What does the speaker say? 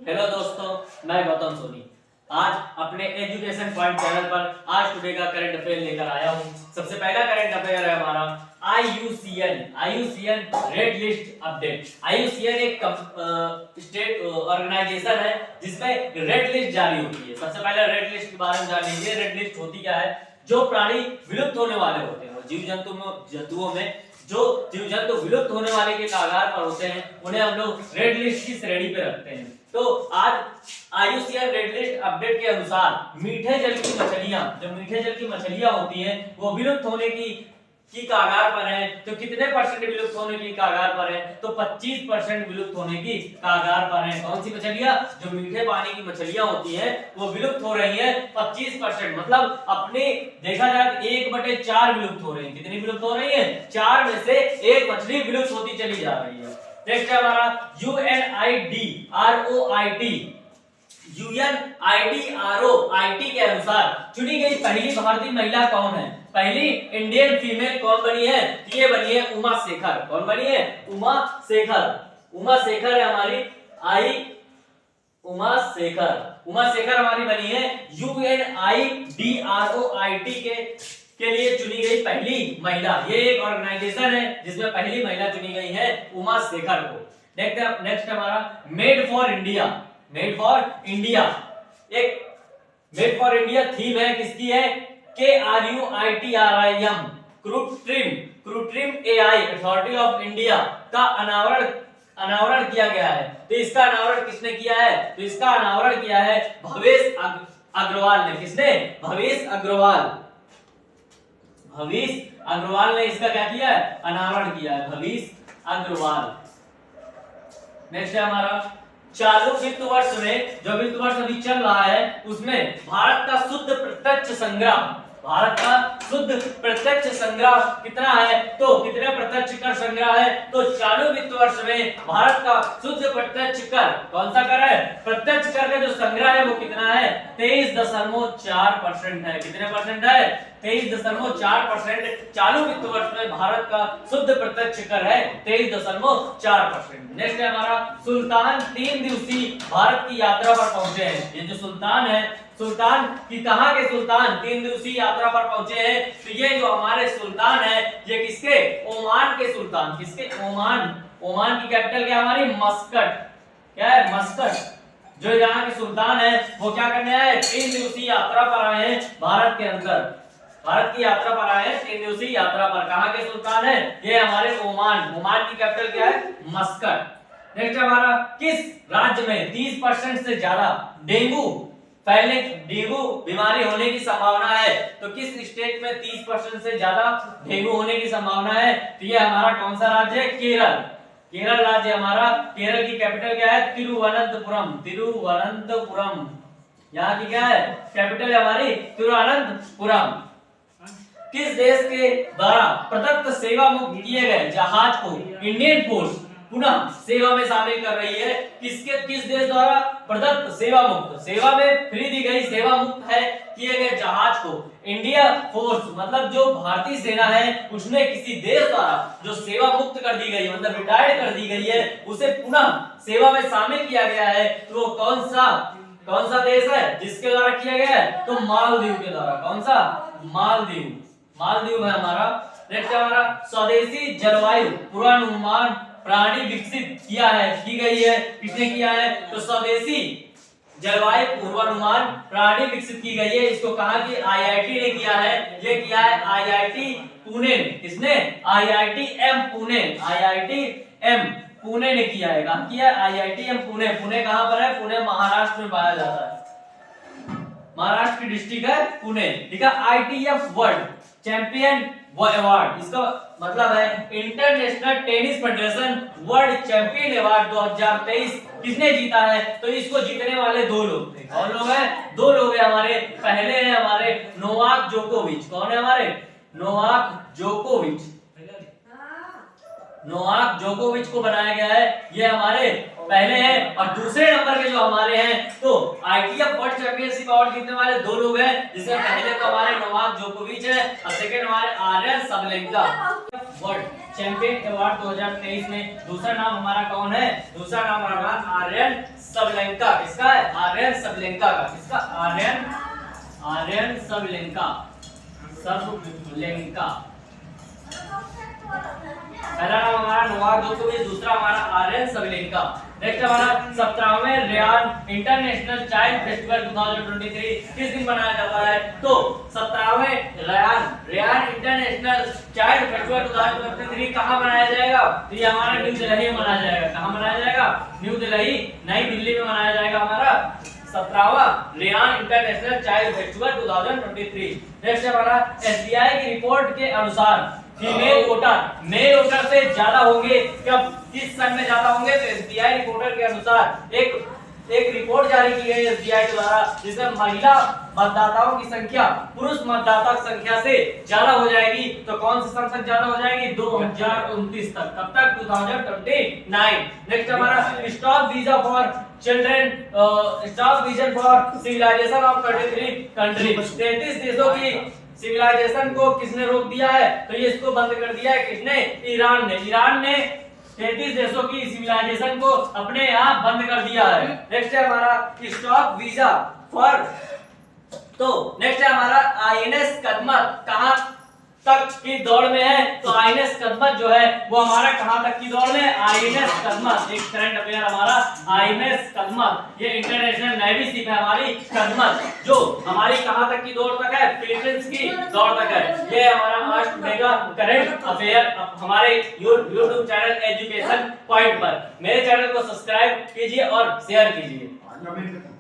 Hello दोस्तों, मैं गौतम सोनी आज अपने एजुकेशन पॉइंट चैनल पर आज टुडे का करंट अफेयर लेकर आया हूं। सबसे पहला करंट अफेयर है हमारा IUCN red list update. IUCN एक स्टेट ऑर्गेनाइजेशन है जिसमें रेड लिस्ट जारी होती है। सबसे पहले रेड लिस्ट के बारे में जान लीजिए। रेड लिस्ट होती क्या है? जो प्राणी विलुप्त होने वाले होते हैं, जंतुओं में जो जीव जंतु विलुप्त होने वाले के कगार पर होते हैं, उन्हें हम लोग रेड लिस्ट की श्रेणी पे रखते हैं। तो आज आईयूसीएन रेड लिस्ट अपडेट के अनुसार मीठे जल की मछलियां, जो मीठे जल की मछलियां होती हैं वो विलुप्त होने की कगार पर है। तो कितने परसेंट विलुप्त होने की कगार पर है? तो 25% विलुप्त होने की कगार पर है। कौन सी मछलियां? जो मीठे पानी की मछलियां होती हैं वो विलुप्त हो रही हैं 25%। मतलब अपने देखा जाए 1/4 विलुप्त हो रही है। कितनी विलुप्त हो रही है? 4 में से 1 मछली विलुप्त होती चली जा रही है। नेक्स्ट है हमारा यूएनआईडीआरओआईटी के अनुसार चुनी गई पहली भारतीय महिला कौन है? पहली इंडियन फीमेल कौन बनी है? ये बनी है उमा शेखर। कौन बनी है? उमा शेखर है हमारी उमा शेखर हमारी बनी है यूएनआईडीआरओआईटी के लिए चुनी गई पहली महिला। ये एक ऑर्गेनाइजेशन है जिसमें पहली महिला चुनी गई है उमा शेखर को। नेक्स्ट हमारा मेड फॉर इंडिया थीम है। किसकी है? KRUITRIM कृत्रिम AI अथॉरिटी ऑफ इंडिया का अनावरण किया गया है। तो इसका अनावरण किसने किया है? तो इसका अनावरण किया है भवेश अग्रवाल ने। किसने? भवेश अग्रवाल ने इसका क्या किया है? अनावरण किया है, भवेश अग्रवाल। नेक्स्ट है हमारा चालू वित्त वर्ष में, जो वित्त वर्ष अभी चल रहा है उसमें भारत का शुद्ध प्रत्यक्ष संग्रह कितना है? तो कितने प्रत्यक्ष कर संग्रह है? तो चालू वित्त वर्ष में भारत का शुद्ध प्रत्यक्ष कर, कौन सा कर है? प्रत्यक्ष कर का जो संग्रह है वो कितना है? 23.4% है। कितने परसेंट है? 23.4%। चालू वित्त वर्ष में भारत का शुद्ध प्रत्यक्ष कर है 23.4%। नेक्स्ट है हमारा सुल्तान 3 दिवसीय भारत की यात्रा पर पहुंचे हैं। ये जो सुल्तान है, सुल्तान की कहां के सुल्तान 3 दिवसीय यात्रा पर पहुंचे हैं? तो ये जो हमारे सुल्तान है ये किसके? ओमान के सुल्तान। किसके? ओमान की कैपिटल क्या है हमारी? मस्कट। क्या है? मस्कट। जो यहाँ के सुल्तान है वो क्या करने आए? 3 दिवसीय यात्रा पर आए हैं भारत के अंदर। भारत की यात्रा पर आए हैं 3 दिवसीय यात्रा पर। कहां के सुल्तान है? ये हमारे ओमान की कैपिटल क्या है? मस्कट। नेक्स्ट हमारा किस राज्य में 30% से ज्यादा डेंगू बीमारी होने की संभावना है? तो किस स्टेट में 30% से ज्यादा डेंगू होने की संभावना है? तो ये हमारा कौन सा राज्य है? केरल राज्य हमारा। केरल की कैपिटल क्या है? तिरुवनंतपुरम। यहाँ की क्या है? कैपिटल है हमारी तिरुवनंतपुरम। किस देश के द्वारा प्रदत्त सेवा मुक्त किए गए जहाज को इंडियन फोर्स पुनः सेवा में शामिल कर रही है? किस देश द्वारा प्रदत्त सेवा में फ्री दी गई सेवा मुक्त है किए गए जहाज को इंडिया फोर्स, मतलब जो भारतीय सेना है उसने किसी देश द्वारा जो सेवा मुक्त कर दी गई, मतलब रिटायर्ड कर दी गई है, उसे पुनः सेवा में शामिल किया गया है। तो वो कौन सा देश है जिसके द्वारा किया गया है? तो मालदीव के द्वारा। कौन सा? मालदीव है हमारा। नेक्स्ट हमारा स्वदेशी जलवायु पूर्वानुमान प्रणाली विकसित की गई है। किसने किया है? तो स्वदेशी जलवायु पूर्वानुमान प्रणाली विकसित की गई है। इसको कहा कि आईआईटी ने किया है। ये किया है आईआईटी पुणे ने। किसने? आईआईटीएम पुणे ने किया है। कहां किया है? आईआईटीएम पुणे। पुणे कहां पर है? पुणे महाराष्ट्र में पाया जाता है। महाराष्ट्र की डिस्ट्रिक्ट है पुणे। ठीक है। आईटीएफ वर्ल्ड चैंपियन अवार्ड, इसका मतलब है international tennis federation world champion award 2023 किसने जीता है? तो इसको जीतने वाले 2 लोग थे। कौन लोग हैं? 2 लोग हैं हमारे। पहले हैं हमारे नोवाक जोकोविच। कौन है हमारे? नोवाक जोकोविच। नोवाक जोकोविच को बनाया गया है। ये हमारे पहले हैं। और दूसरे नंबर के जो हमारे हैं तो आईटीएफ वर्ल्ड चैंपियनशिप अवार्ड जीतने वाले दो लोग हैं, जिसमें पहले तो हमारे नोवाक जोकोविच है और सेकंड हमारे Aryna Sabalenka. World champion award 2023 में दूसरा नाम हमारा कौन है? दूसरा नाम हमारा आर्यन सबलेंका। किसका है? आर्यन सबलेंका का। किसका? आर्यन सबलेंका। पहला नाम हमारा नोवाक जोकोविच, दूसरा हमारा आर्यन सबलेंका। नेक्स्ट हमारा 17वें रियान इंटरनेशनल चाइल्ड फेस्टिवल 2023 किस दिन मनाया जाता है? तो 17वें रियान इंटरनेशनल चाइल्ड फेस्टिवल 2023 कहाँ मनाया जाएगा? तो ये हमारा न्यू दिल्ली में मनाया जाएगा। कहाँ मनाया जाएगा? न्यू दिल्ली, नई दिल्ली में मनाया जाएगा हमारा 17वां Ryan international child festival 2023। Next हमारा एसबीआई की रिपोर्ट के अनुसार फीमेल वोटर मेल वोटर से ज्यादा होंगे कब, किस सन में ज्यादा होंगे? तो एसबीआई रिपोर्टर के अनुसार एक रिपोर्ट जारी की गई एसबीआई द्वारा, जिसमें महिला मतदाताओं की संख्या पुरुष मतदाता संख्या से ज्यादा हो जाएगी। तो कौन से सन तक ज्यादा हो जाएगी? 2029 तक। कब तक? 2029। नेक्स्ट हमारा stop visa for children, stop visa for civilization of 33 country. 33 देशों की सिविलाइजेशन को किसने रोक दिया है? तो ये इसको बंद कर दिया है। किसने? ईरान ने 33 देशों की सिविलाइजेशन को अपने यहाँ बंद कर दिया है। नेक्स्ट है हमारा स्टॉप वीजा फॉर, तो नेक्स्ट है हमारा आईएनएस कदमत कहाँ तक की दौड़ में है? तो आईएनएस कदमत जो है वो हमारा कहाँ तक की दौड़ में है? आईएनएस कदमत, एक करंट अफेयर हमारा आईएनएस कदमत, ये इंटरनेशनल नेवी शिप है हमारी कदमत, जो हमारी कहाँ तक की दौड़ तक है? फिलीपींस की दौड़ तक है। ये हमारा आज मेगा करंट अफेयर हमारे यूट्यूब चैनल एजुकेशन पॉइंट पर। मेरे चैनल को सब्सक्राइब कीजिए और शेयर कीजिए।